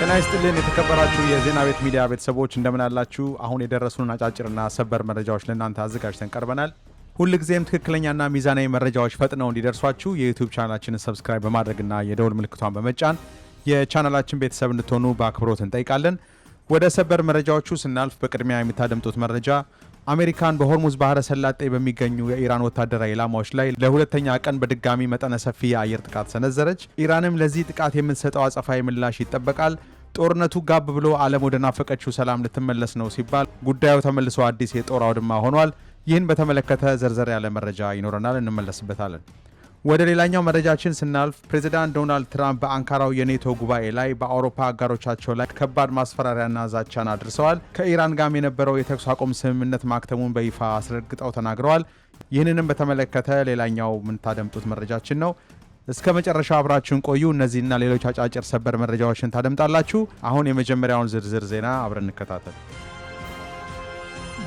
ጤና ይስጥልን የተከበራችሁ የዜና ቤት ሚዲያ ቤተሰቦች እንደምን አላችሁ? አሁን የደረሱን አጫጭርና ሰበር መረጃዎች ለእናንተ አዘጋጅተን ቀርበናል። ሁልጊዜም ትክክለኛና ሚዛናዊ መረጃዎች ፈጥነው እንዲደርሷችሁ የዩቲዩብ ቻናላችንን ሰብስክራይብ በማድረግና የደውል ምልክቷን በመጫን የቻናላችን ቤተሰብ እንድትሆኑ በአክብሮት እንጠይቃለን። ወደ ሰበር መረጃዎቹ ስናልፍ በቅድሚያ የምታደምጡት መረጃ አሜሪካን በሆርሙዝ ባህረ ሰላጤ በሚገኙ የኢራን ወታደራዊ ኢላማዎች ላይ ለሁለተኛ ቀን በድጋሚ መጠነ ሰፊ የአየር ጥቃት ሰነዘረች። ኢራንም ለዚህ ጥቃት የምትሰጠው አጸፋዊ ምላሽ ይጠበቃል። ጦርነቱ ጋብ ብሎ ዓለም ወደ ናፈቀችው ሰላም ልትመለስ ነው ሲባል ጉዳዩ ተመልሶ አዲስ የጦር አውድማ ሆኗል። ይህን በተመለከተ ዘርዘር ያለ መረጃ ይኖረናል፣ እንመለስበታለን። ወደ ሌላኛው መረጃችን ስናልፍ ፕሬዚዳንት ዶናልድ ትራምፕ በአንካራው የኔቶ ጉባኤ ላይ በአውሮፓ አጋሮቻቸው ላይ ከባድ ማስፈራሪያና ዛቻን አድርሰዋል። ከኢራን ጋርም የነበረው የተኩስ አቁም ስምምነት ማክተሙን በይፋ አስረግጠው ተናግረዋል። ይህንንም በተመለከተ ሌላኛው የምታደምጡት መረጃችን ነው። እስከ መጨረሻው አብራችሁን ቆዩ። እነዚህና ሌሎች አጫጭር ሰበር መረጃዎችን ታደምጣላችሁ። አሁን የመጀመሪያውን ዝርዝር ዜና አብረን እንከታተል።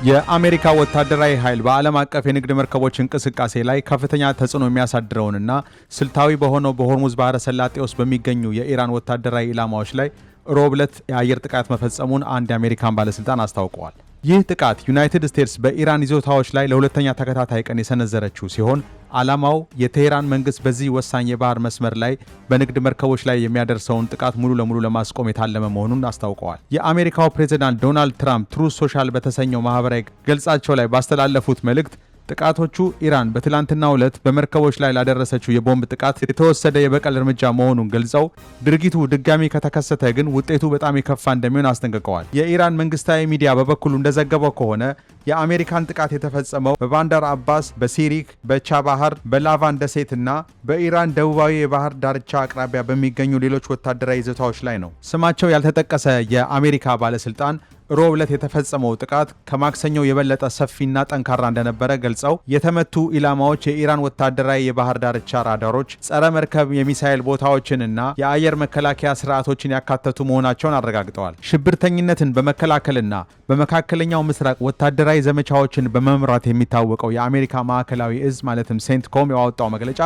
የአሜሪካ ወታደራዊ ኃይል በዓለም አቀፍ የንግድ መርከቦች እንቅስቃሴ ላይ ከፍተኛ ተጽዕኖ የሚያሳድረውንና ስልታዊ በሆነው በሆርሙዝ ባህረ ሰላጤ ውስጥ በሚገኙ የኢራን ወታደራዊ ኢላማዎች ላይ ሮብ ዕለት የአየር ጥቃት መፈጸሙን አንድ የአሜሪካን ባለስልጣን አስታውቀዋል። ይህ ጥቃት ዩናይትድ ስቴትስ በኢራን ይዞታዎች ላይ ለሁለተኛ ተከታታይ ቀን የሰነዘረችው ሲሆን ዓላማው የቴሄራን መንግስት በዚህ ወሳኝ የባህር መስመር ላይ በንግድ መርከቦች ላይ የሚያደርሰውን ጥቃት ሙሉ ለሙሉ ለማስቆም የታለመ መሆኑን አስታውቀዋል። የአሜሪካው ፕሬዝዳንት ዶናልድ ትራምፕ ትሩዝ ሶሻል በተሰኘው ማህበራዊ ገጻቸው ላይ ባስተላለፉት መልእክት ጥቃቶቹ ኢራን በትላንትናው ዕለት በመርከቦች ላይ ላደረሰችው የቦምብ ጥቃት የተወሰደ የበቀል እርምጃ መሆኑን ገልጸው ድርጊቱ ድጋሚ ከተከሰተ ግን ውጤቱ በጣም የከፋ እንደሚሆን አስጠንቅቀዋል። የኢራን መንግስታዊ ሚዲያ በበኩሉ እንደዘገበው ከሆነ የአሜሪካን ጥቃት የተፈጸመው በባንዳር አባስ፣ በሲሪክ፣ በቻባሃር፣ በላቫን ደሴትና በኢራን ደቡባዊ የባህር ዳርቻ አቅራቢያ በሚገኙ ሌሎች ወታደራዊ ይዞታዎች ላይ ነው። ስማቸው ያልተጠቀሰ የአሜሪካ ባለስልጣን ሮብ ዕለት የተፈጸመው ጥቃት ከማክሰኞው የበለጠ ሰፊና ጠንካራ እንደነበረ ገልጸው የተመቱ ኢላማዎች የኢራን ወታደራዊ የባህር ዳርቻ ራዳሮች፣ ጸረ መርከብ የሚሳኤል ቦታዎችንና የአየር መከላከያ ስርዓቶችን ያካተቱ መሆናቸውን አረጋግጠዋል። ሽብርተኝነትን በመከላከልና በመካከለኛው ምስራቅ ወታደራዊ ዘመቻዎችን በመምራት የሚታወቀው የአሜሪካ ማዕከላዊ እዝ ማለትም ሴንትኮም ያወጣው መግለጫ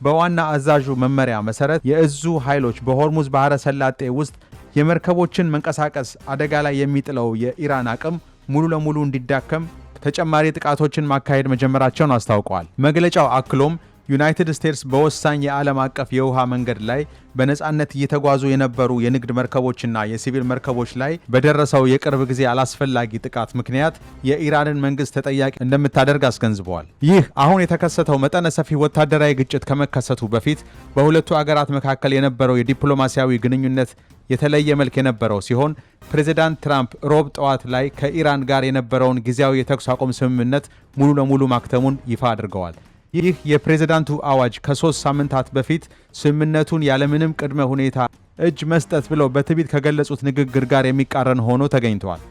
በዋና አዛዡ መመሪያ መሰረት የእዙ ኃይሎች በሆርሙዝ ባህረ ሰላጤ ውስጥ የመርከቦችን መንቀሳቀስ አደጋ ላይ የሚጥለው የኢራን አቅም ሙሉ ለሙሉ እንዲዳከም ተጨማሪ ጥቃቶችን ማካሄድ መጀመራቸውን አስታውቀዋል። መግለጫው አክሎም ዩናይትድ ስቴትስ በወሳኝ የዓለም አቀፍ የውሃ መንገድ ላይ በነጻነት እየተጓዙ የነበሩ የንግድ መርከቦችና የሲቪል መርከቦች ላይ በደረሰው የቅርብ ጊዜ አላስፈላጊ ጥቃት ምክንያት የኢራንን መንግስት ተጠያቂ እንደምታደርግ አስገንዝበዋል። ይህ አሁን የተከሰተው መጠነ ሰፊ ወታደራዊ ግጭት ከመከሰቱ በፊት በሁለቱ አገራት መካከል የነበረው የዲፕሎማሲያዊ ግንኙነት የተለየ መልክ የነበረው ሲሆን ፕሬዚዳንት ትራምፕ ሮብ ጠዋት ላይ ከኢራን ጋር የነበረውን ጊዜያዊ የተኩስ አቁም ስምምነት ሙሉ ለሙሉ ማክተሙን ይፋ አድርገዋል። ይህ የፕሬዝዳንቱ አዋጅ ከ3 ሳምንታት በፊት ስምምነቱን ያለምንም ቅድመ ሁኔታ እጅ መስጠት ብለው በትዕቢት ከገለጹት ንግግር ጋር የሚቃረን ሆኖ ተገኝተዋል።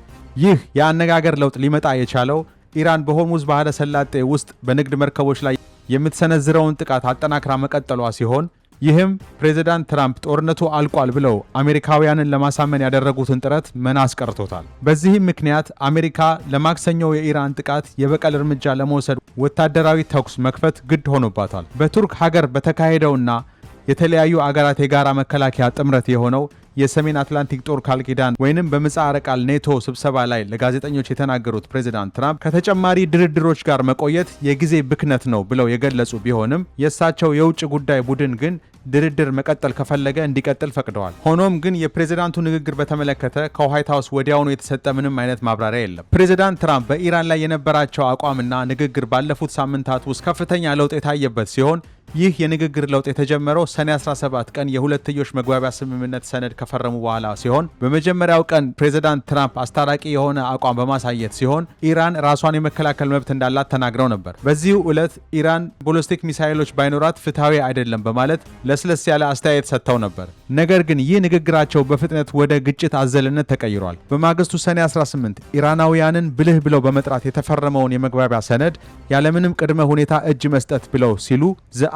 ይህ የአነጋገር ለውጥ ሊመጣ የቻለው ኢራን በሆርሙዝ ባህረ ሰላጤ ውስጥ በንግድ መርከቦች ላይ የምትሰነዝረውን ጥቃት አጠናክራ መቀጠሏ ሲሆን ይህም ፕሬዝዳንት ትራምፕ ጦርነቱ አልቋል ብለው አሜሪካውያንን ለማሳመን ያደረጉትን ጥረት መና አስቀርቶታል። በዚህም ምክንያት አሜሪካ ለማክሰኞው የኢራን ጥቃት የበቀል እርምጃ ለመውሰድ ወታደራዊ ተኩስ መክፈት ግድ ሆኖባታል። በቱርክ ሀገር በተካሄደውና የተለያዩ አገራት የጋራ መከላከያ ጥምረት የሆነው የሰሜን አትላንቲክ ጦር ቃል ኪዳን ወይንም በምህጻረ ቃል ኔቶ ስብሰባ ላይ ለጋዜጠኞች የተናገሩት ፕሬዝዳንት ትራምፕ ከተጨማሪ ድርድሮች ጋር መቆየት የጊዜ ብክነት ነው ብለው የገለጹ ቢሆንም የእሳቸው የውጭ ጉዳይ ቡድን ግን ድርድር መቀጠል ከፈለገ እንዲቀጥል ፈቅደዋል። ሆኖም ግን የፕሬዝዳንቱ ንግግር በተመለከተ ከዋይት ሃውስ ወዲያውኑ የተሰጠ ምንም አይነት ማብራሪያ የለም። ፕሬዝዳንት ትራምፕ በኢራን ላይ የነበራቸው አቋምና ንግግር ባለፉት ሳምንታት ውስጥ ከፍተኛ ለውጥ የታየበት ሲሆን ይህ የንግግር ለውጥ የተጀመረው ሰኔ 17 ቀን የሁለትዮሽ መግባቢያ ስምምነት ሰነድ ከፈረሙ በኋላ ሲሆን በመጀመሪያው ቀን ፕሬዝዳንት ትራምፕ አስታራቂ የሆነ አቋም በማሳየት ሲሆን ኢራን ራሷን የመከላከል መብት እንዳላት ተናግረው ነበር። በዚሁ ዕለት ኢራን ቦሊስቲክ ሚሳይሎች ባይኖራት ፍትሐዊ አይደለም በማለት ለስለስ ያለ አስተያየት ሰጥተው ነበር። ነገር ግን ይህ ንግግራቸው በፍጥነት ወደ ግጭት አዘልነት ተቀይሯል። በማግስቱ ሰኔ 18 ኢራናውያንን ብልህ ብለው በመጥራት የተፈረመውን የመግባቢያ ሰነድ ያለምንም ቅድመ ሁኔታ እጅ መስጠት ብለው ሲሉ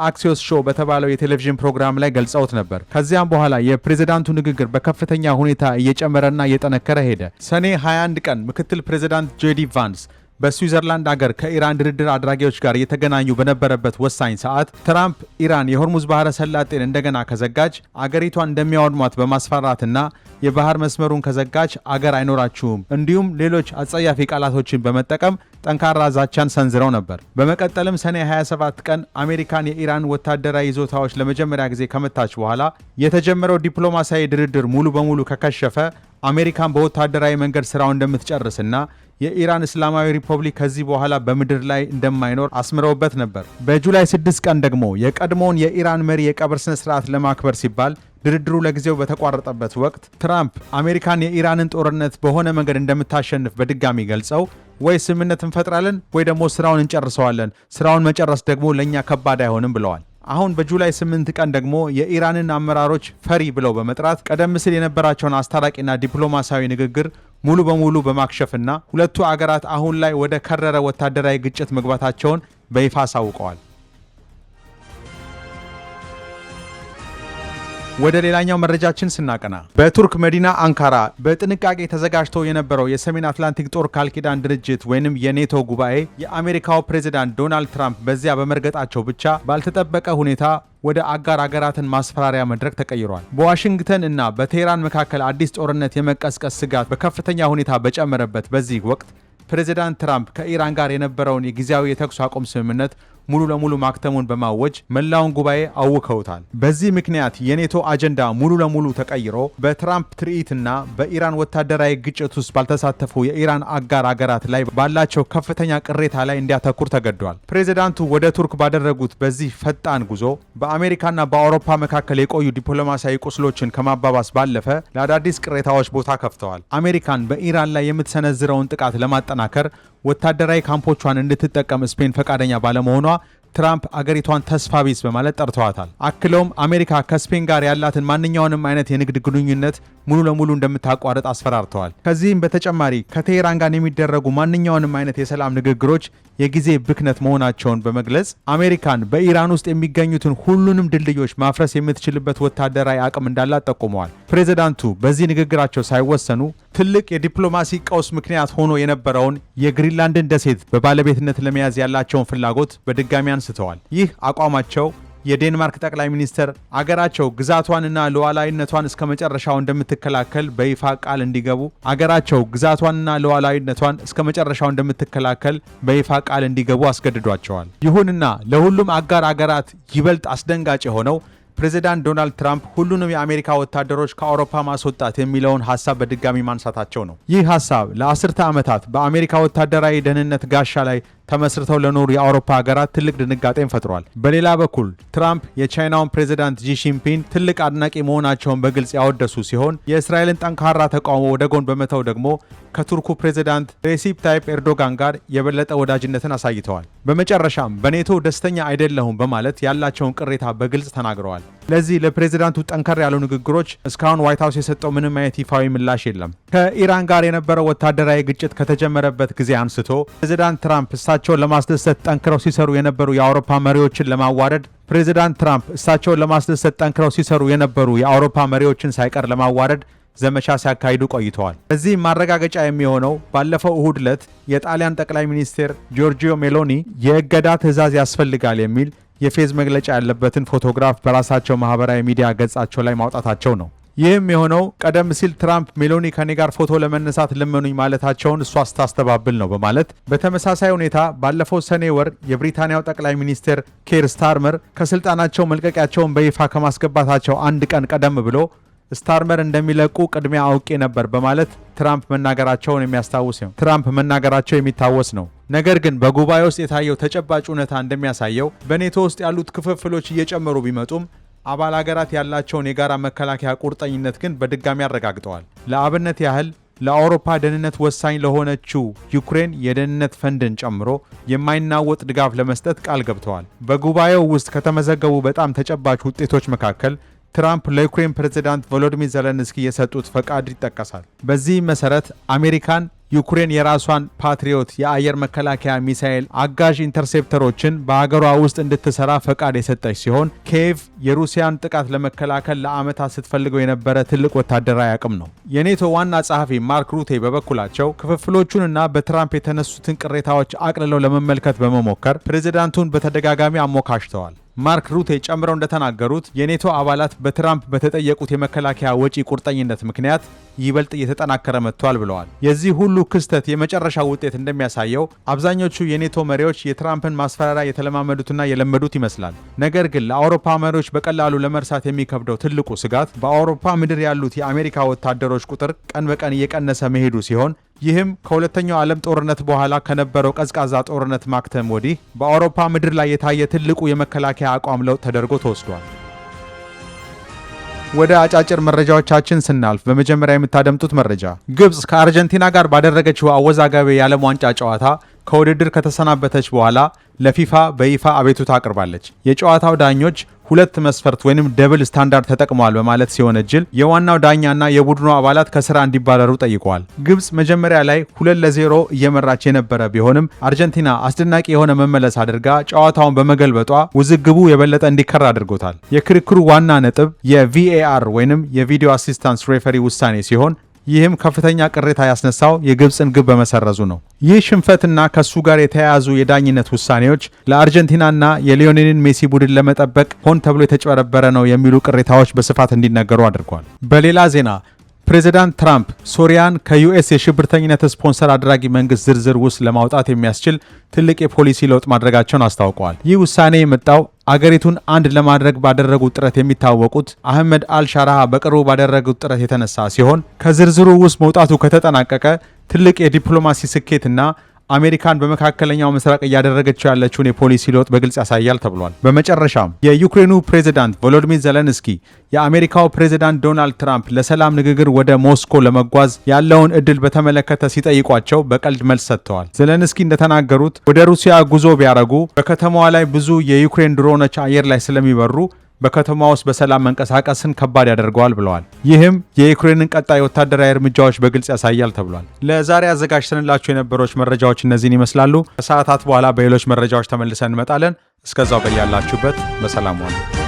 አክሲዮስ ሾው በተባለው የቴሌቪዥን ፕሮግራም ላይ ገልጸውት ነበር። ከዚያም በኋላ የፕሬዝዳንቱ ንግግር በከፍተኛ ሁኔታ እየጨመረና እየጠነከረ ሄደ። ሰኔ 21 ቀን ምክትል ፕሬዝዳንት ጄዲ ቫንስ በስዊዘርላንድ ሀገር ከኢራን ድርድር አድራጊዎች ጋር እየተገናኙ በነበረበት ወሳኝ ሰዓት ትራምፕ ኢራን የሆርሙዝ ባህረ ሰላጤን እንደገና ከዘጋች አገሪቷን እንደሚያወድሟት በማስፈራራትና የባህር መስመሩን ከዘጋች አገር አይኖራችሁም እንዲሁም ሌሎች አጸያፊ ቃላቶችን በመጠቀም ጠንካራ ዛቻን ሰንዝረው ነበር። በመቀጠልም ሰኔ 27 ቀን አሜሪካን የኢራን ወታደራዊ ይዞታዎች ለመጀመሪያ ጊዜ ከመታች በኋላ የተጀመረው ዲፕሎማሲያዊ ድርድር ሙሉ በሙሉ ከከሸፈ አሜሪካን በወታደራዊ መንገድ ስራውን እንደምትጨርስና የኢራን እስላማዊ ሪፐብሊክ ከዚህ በኋላ በምድር ላይ እንደማይኖር አስምረውበት ነበር። በጁላይ 6 ቀን ደግሞ የቀድሞውን የኢራን መሪ የቀብር ስነ ስርዓት ለማክበር ሲባል ድርድሩ ለጊዜው በተቋረጠበት ወቅት ትራምፕ አሜሪካን የኢራንን ጦርነት በሆነ መንገድ እንደምታሸንፍ በድጋሚ ገልጸው ወይ ስምምነት እንፈጥራለን ወይ ደግሞ ስራውን እንጨርሰዋለን፣ ስራውን መጨረስ ደግሞ ለእኛ ከባድ አይሆንም ብለዋል። አሁን በጁላይ 8 ቀን ደግሞ የኢራንን አመራሮች ፈሪ ብለው በመጥራት ቀደም ሲል የነበራቸውን አስታራቂና ዲፕሎማሲያዊ ንግግር ሙሉ በሙሉ በማክሸፍና ሁለቱ አገራት አሁን ላይ ወደ ከረረ ወታደራዊ ግጭት መግባታቸውን በይፋ አሳውቀዋል። ወደ ሌላኛው መረጃችን ስናቀና በቱርክ መዲና አንካራ በጥንቃቄ ተዘጋጅቶ የነበረው የሰሜን አትላንቲክ ጦር ቃል ኪዳን ድርጅት ወይንም የኔቶ ጉባኤ የአሜሪካው ፕሬዝዳንት ዶናልድ ትራምፕ በዚያ በመርገጣቸው ብቻ ባልተጠበቀ ሁኔታ ወደ አጋር አገራትን ማስፈራሪያ መድረክ ተቀይሯል። በዋሽንግተን እና በቴህራን መካከል አዲስ ጦርነት የመቀስቀስ ስጋት በከፍተኛ ሁኔታ በጨመረበት በዚህ ወቅት ፕሬዝዳንት ትራምፕ ከኢራን ጋር የነበረውን የጊዜያዊ የተኩስ አቁም ስምምነት ሙሉ ለሙሉ ማክተሙን በማወጅ መላውን ጉባኤ አውከውታል። በዚህ ምክንያት የኔቶ አጀንዳ ሙሉ ለሙሉ ተቀይሮ በትራምፕ ትርኢትና በኢራን ወታደራዊ ግጭት ውስጥ ባልተሳተፉ የኢራን አጋር አገራት ላይ ባላቸው ከፍተኛ ቅሬታ ላይ እንዲያተኩር ተገዷል። ፕሬዝዳንቱ ወደ ቱርክ ባደረጉት በዚህ ፈጣን ጉዞ በአሜሪካና በአውሮፓ መካከል የቆዩ ዲፕሎማሲያዊ ቁስሎችን ከማባባስ ባለፈ ለአዳዲስ ቅሬታዎች ቦታ ከፍተዋል። አሜሪካን በኢራን ላይ የምትሰነዝረውን ጥቃት ለማጠናከር ወታደራዊ ካምፖቿን እንድትጠቀም ስፔን ፈቃደኛ ባለመሆኗ ትራምፕ አገሪቷን ተስፋ ቢስ በማለት ጠርተዋታል። አክለውም አሜሪካ ከስፔን ጋር ያላትን ማንኛውንም አይነት የንግድ ግንኙነት ሙሉ ለሙሉ እንደምታቋርጥ አስፈራርተዋል። ከዚህም በተጨማሪ ከቴህራን ጋር የሚደረጉ ማንኛውንም አይነት የሰላም ንግግሮች የጊዜ ብክነት መሆናቸውን በመግለጽ አሜሪካን በኢራን ውስጥ የሚገኙትን ሁሉንም ድልድዮች ማፍረስ የምትችልበት ወታደራዊ አቅም እንዳላት ጠቁመዋል። ፕሬዝዳንቱ በዚህ ንግግራቸው ሳይወሰኑ ትልቅ የዲፕሎማሲ ቀውስ ምክንያት ሆኖ የነበረውን የግሪንላንድን ደሴት በባለቤትነት ለመያዝ ያላቸውን ፍላጎት በድጋሚ አንስተዋል። ይህ አቋማቸው የዴንማርክ ጠቅላይ ሚኒስትር አገራቸው ግዛቷንና ሉዓላዊነቷን እስከ መጨረሻው እንደምትከላከል በይፋ ቃል እንዲገቡ አስገድዷቸዋል። ይሁንና ለሁሉም አጋር አገራት ይበልጥ አስደንጋጭ የሆነው ፕሬዝዳንት ዶናልድ ትራምፕ ሁሉንም የአሜሪካ ወታደሮች ከአውሮፓ ማስወጣት የሚለውን ሐሳብ በድጋሚ ማንሳታቸው ነው። ይህ ሐሳብ ለአስርተ ዓመታት በአሜሪካ ወታደራዊ ደህንነት ጋሻ ላይ ተመስርተው ለኖሩ የአውሮፓ ሀገራት ትልቅ ድንጋጤን ፈጥሯል። በሌላ በኩል ትራምፕ የቻይናውን ፕሬዝዳንት ጂ ጂንፒንግ ትልቅ አድናቂ መሆናቸውን በግልጽ ያወደሱ ሲሆን የእስራኤልን ጠንካራ ተቃውሞ ወደ ጎን በመተው ደግሞ ከቱርኩ ፕሬዝዳንት ሬሲፕ ታይፕ ኤርዶጋን ጋር የበለጠ ወዳጅነትን አሳይተዋል። በመጨረሻም በኔቶ ደስተኛ አይደለሁም በማለት ያላቸውን ቅሬታ በግልጽ ተናግረዋል። ለዚህ ለፕሬዝዳንቱ ጠንከር ያሉ ንግግሮች እስካሁን ዋይት ሀውስ የሰጠው ምንም አይነት ይፋዊ ምላሽ የለም። ከኢራን ጋር የነበረው ወታደራዊ ግጭት ከተጀመረበት ጊዜ አንስቶ ፕሬዝዳንት ትራምፕ እሳቸውን ለማስደሰት ጠንክረው ሲሰሩ የነበሩ የአውሮፓ መሪዎችን ለማዋረድ የአውሮፓ መሪዎችን ሳይቀር ለማዋረድ ዘመቻ ሲያካሂዱ ቆይተዋል። በዚህ ማረጋገጫ የሚሆነው ባለፈው እሁድ ዕለት የጣሊያን ጠቅላይ ሚኒስትር ጆርጂዮ ሜሎኒ የእገዳ ትዕዛዝ ያስፈልጋል የሚል የፌዝ መግለጫ ያለበትን ፎቶግራፍ በራሳቸው ማህበራዊ ሚዲያ ገጻቸው ላይ ማውጣታቸው ነው። ይህም የሆነው ቀደም ሲል ትራምፕ ሜሎኒ ከኔ ጋር ፎቶ ለመነሳት ለመኑኝ ማለታቸውን እሷ ስታስተባብል ነው በማለት በተመሳሳይ ሁኔታ ባለፈው ሰኔ ወር የብሪታንያው ጠቅላይ ሚኒስትር ኬር ስታርመር ከስልጣናቸው መልቀቂያቸውን በይፋ ከማስገባታቸው አንድ ቀን ቀደም ብሎ ስታርመር እንደሚለቁ ቅድሚያ አውቄ ነበር በማለት ትራምፕ መናገራቸው የሚታወስ ነው። ነገር ግን በጉባኤ ውስጥ የታየው ተጨባጭ እውነታ እንደሚያሳየው በኔቶ ውስጥ ያሉት ክፍፍሎች እየጨመሩ ቢመጡም አባል ሀገራት ያላቸውን የጋራ መከላከያ ቁርጠኝነት ግን በድጋሚ አረጋግጠዋል። ለአብነት ያህል ለአውሮፓ ደህንነት ወሳኝ ለሆነችው ዩክሬን የደህንነት ፈንድን ጨምሮ የማይናወጥ ድጋፍ ለመስጠት ቃል ገብተዋል። በጉባኤው ውስጥ ከተመዘገቡ በጣም ተጨባጭ ውጤቶች መካከል ትራምፕ ለዩክሬን ፕሬዝዳንት ቮሎዲሚር ዘለንስኪ የሰጡት ፈቃድ ይጠቀሳል። በዚህ መሰረት አሜሪካን ዩክሬን የራሷን ፓትሪዮት የአየር መከላከያ ሚሳኤል አጋዥ ኢንተርሴፕተሮችን በሀገሯ ውስጥ እንድትሰራ ፈቃድ የሰጠች ሲሆን ኪየቭ የሩሲያን ጥቃት ለመከላከል ለዓመታት ስትፈልገው የነበረ ትልቅ ወታደራዊ አቅም ነው። የኔቶ ዋና ጸሐፊ ማርክ ሩቴ በበኩላቸው ክፍፍሎቹንና በትራምፕ የተነሱትን ቅሬታዎች አቅልለው ለመመልከት በመሞከር ፕሬዝዳንቱን በተደጋጋሚ አሞካሽተዋል። ማርክ ሩቴ ጨምረው እንደተናገሩት የኔቶ አባላት በትራምፕ በተጠየቁት የመከላከያ ወጪ ቁርጠኝነት ምክንያት ይበልጥ እየተጠናከረ መጥቷል ብለዋል። የዚህ ሁሉ ክስተት የመጨረሻ ውጤት እንደሚያሳየው አብዛኞቹ የኔቶ መሪዎች የትራምፕን ማስፈራሪያ የተለማመዱትና የለመዱት ይመስላል። ነገር ግን ለአውሮፓ መሪዎች በቀላሉ ለመርሳት የሚከብደው ትልቁ ስጋት በአውሮፓ ምድር ያሉት የአሜሪካ ወታደሮች ቁጥር ቀን በቀን እየቀነሰ መሄዱ ሲሆን ይህም ከሁለተኛው ዓለም ጦርነት በኋላ ከነበረው ቀዝቃዛ ጦርነት ማክተም ወዲህ በአውሮፓ ምድር ላይ የታየ ትልቁ የመከላከያ አቋም ለውጥ ተደርጎ ተወስዷል። ወደ አጫጭር መረጃዎቻችን ስናልፍ በመጀመሪያ የምታደምጡት መረጃ ግብጽ ከአርጀንቲና ጋር ባደረገችው አወዛጋቢ የዓለም ዋንጫ ጨዋታ ከውድድር ከተሰናበተች በኋላ ለፊፋ በይፋ አቤቱታ አቅርባለች። የጨዋታው ዳኞች ሁለት መስፈርት ወይም ደብል ስታንዳርድ ተጠቅመዋል በማለት ሲወነጅል የዋናው ዳኛና የቡድኑ አባላት ከስራ እንዲባረሩ ጠይቀዋል። ግብጽ መጀመሪያ ላይ 2-0 እየመራች የነበረ ቢሆንም አርጀንቲና አስደናቂ የሆነ መመለስ አድርጋ ጨዋታውን በመገልበጧ ውዝግቡ የበለጠ እንዲከራ አድርጎታል። የክርክሩ ዋና ነጥብ የቪኤአር ወይም የቪዲዮ አሲስታንስ ሬፈሪ ውሳኔ ሲሆን ይህም ከፍተኛ ቅሬታ ያስነሳው የግብጽን ግብ በመሰረዙ ነው። ይህ ሽንፈትና ከሱ ጋር የተያያዙ የዳኝነት ውሳኔዎች ለአርጀንቲናና የሊዮኔል ሜሲ ቡድን ለመጠበቅ ሆን ተብሎ የተጨበረበረ ነው የሚሉ ቅሬታዎች በስፋት እንዲነገሩ አድርጓል። በሌላ ዜና ፕሬዚዳንት ትራምፕ ሶሪያን ከዩኤስ የሽብርተኝነት ስፖንሰር አድራጊ መንግስት ዝርዝር ውስጥ ለማውጣት የሚያስችል ትልቅ የፖሊሲ ለውጥ ማድረጋቸውን አስታውቀዋል። ይህ ውሳኔ የመጣው አገሪቱን አንድ ለማድረግ ባደረጉት ጥረት የሚታወቁት አህመድ አልሻራሃ በቅርቡ ባደረጉት ጥረት የተነሳ ሲሆን ከዝርዝሩ ውስጥ መውጣቱ ከተጠናቀቀ ትልቅ የዲፕሎማሲ ስኬትና አሜሪካን በመካከለኛው ምስራቅ እያደረገችው ያለችውን የፖሊሲ ለውጥ በግልጽ ያሳያል ተብሏል። በመጨረሻም የዩክሬኑ ፕሬዝዳንት ቮሎዲሚር ዜሌንስኪ የአሜሪካው ፕሬዝዳንት ዶናልድ ትራምፕ ለሰላም ንግግር ወደ ሞስኮ ለመጓዝ ያለውን እድል በተመለከተ ሲጠይቋቸው በቀልድ መልስ ሰጥተዋል። ዜሌንስኪ እንደተናገሩት ወደ ሩሲያ ጉዞ ቢያደርጉ በከተማዋ ላይ ብዙ የዩክሬን ድሮኖች አየር ላይ ስለሚበሩ በከተማ ውስጥ በሰላም መንቀሳቀስን ከባድ ያደርገዋል ብለዋል። ይህም የዩክሬንን ቀጣይ ወታደራዊ እርምጃዎች በግልጽ ያሳያል ተብሏል። ለዛሬ አዘጋጅተንላችሁ የነበሩት መረጃዎች እነዚህን ይመስላሉ። ከሰዓታት በኋላ በሌሎች መረጃዎች ተመልሰን እንመጣለን። እስከዛው በያላችሁበት በሰላም ዋሉ።